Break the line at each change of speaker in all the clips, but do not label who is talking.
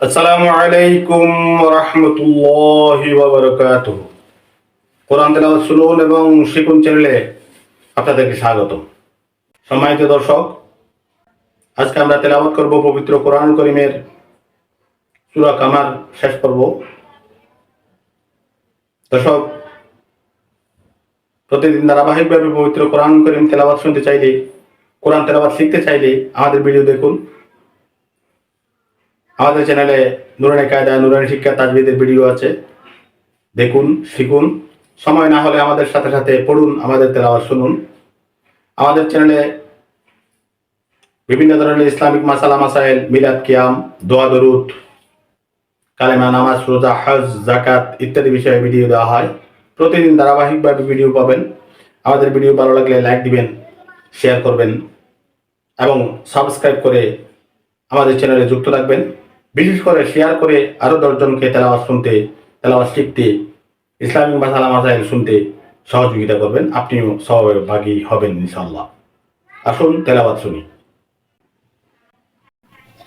আসসালামু আলাইকুম ওয়া রাহমাতুল্লাহি ওয়া বারাকাতুহু। কোরআন তেলাওয়াত শুনুন এবং শিখুন চ্যানেলে আপনাদেরকে স্বাগত। সম্মানিত দর্শক, আজকে আমরা তেলাওয়াত করব পবিত্র কোরআনুল কারীমের সূরা কামার শেষ পর্ব। দর্শক, প্রতিদিন ধারাবাহিকভাবে পবিত্র কোরআনুল কারীম তেলাওয়াত শুনতে চাইলে, কোরআন তেলাওয়াত শিখতে চাইলে আমাদের ভিডিও দেখুন। আমাদের চ্যানেলে নুরানি কায়দা, নুরানি শিক্ষা, তাজবিদের ভিডিও আছে, দেখুন, শিখুন। সময় না হলে আমাদের সাথে সাথে পড়ুন, আমাদের তেলাওয়াত শুনুন। আমাদের চ্যানেলে বিভিন্ন ধরনের ইসলামিক মাসালা মাসাইল, মিলাদ, কিয়াম, দোয়া দরুদ, কালেমা, নামাজ, রোজা, হজ, যাকাত ইত্যাদি বিষয়ে ভিডিও দেওয়া হয়। প্রতিদিন ধারাবাহিকভাবে ভিডিও পাবেন। আমাদের ভিডিও ভালো লাগলে লাইক দিবেন, শেয়ার করবেন এবং সাবস্ক্রাইব করে আমাদের চ্যানেলে যুক্ত থাকবেন। বিশেষ করে শেয়ার করে আরও 10 জনকে তেলাওয়াত শুনতে, তেলাওয়াত শিখতে, ইসলামিক মাসালা মাসাইল শুনতে সহযোগিতা করবেন। আপনিও সহভাগী হবেন ইনশাআল্লাহ। আসুন তেলাওয়াত শুনি।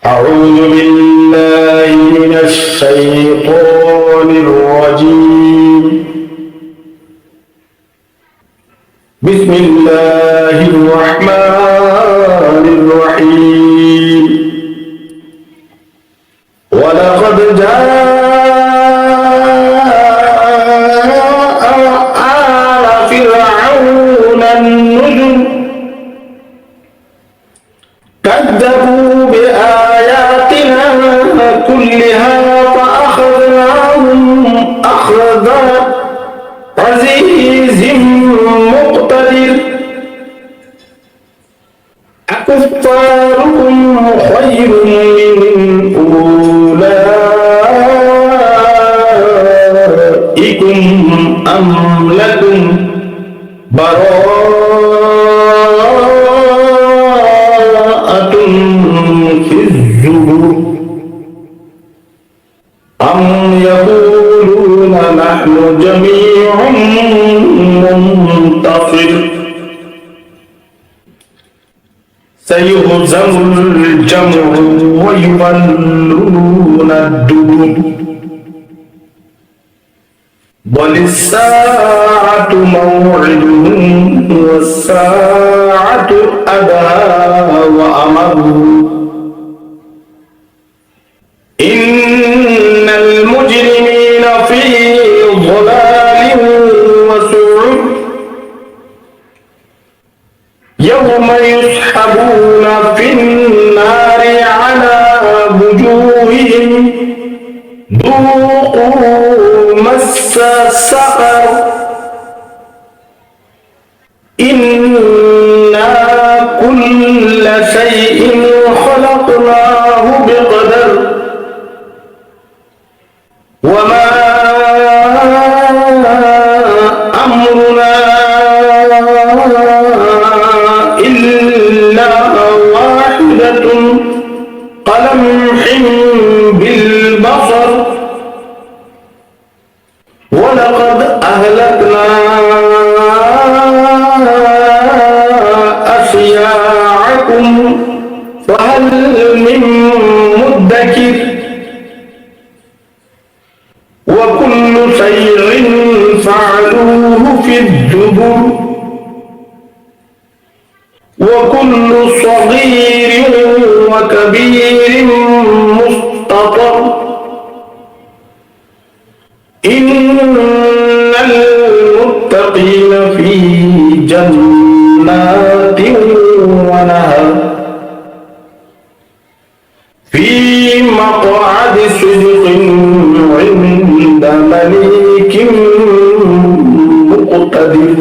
أعوذ بالله من الشيطان الرجيم. بسم الله الرحمن الرحيم. ولقد جاء آل فرعون النذر كذبوا بآياتنا كلها فأخذناهم أخذ عزيز مقتدر. أكفاركم خير من أولئكم أم لكم براءة في الزبر أم يقولون نحن جميع منتصر سيهزم الجمع ويولون الدبر بل الساعة موعدهم والساعة أدهى وأمر إن المجرمين في ضلال وسعر يوم يسحبون في النار على وجوههم ذوقوا مس سقر إنا كل شيء خلقناه بقدر وما أمرنا إلا واحدة كلمح بالبصر ولقد أهلكنا أشياعكم فهل من مدكر وكل شيء فعلوه في الزبر وكل صغير وكبير مستطر إن المتقين في جنات ونهر في مقعد صدق عند مليك مقتدر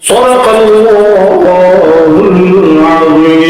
صدق الله العظيم.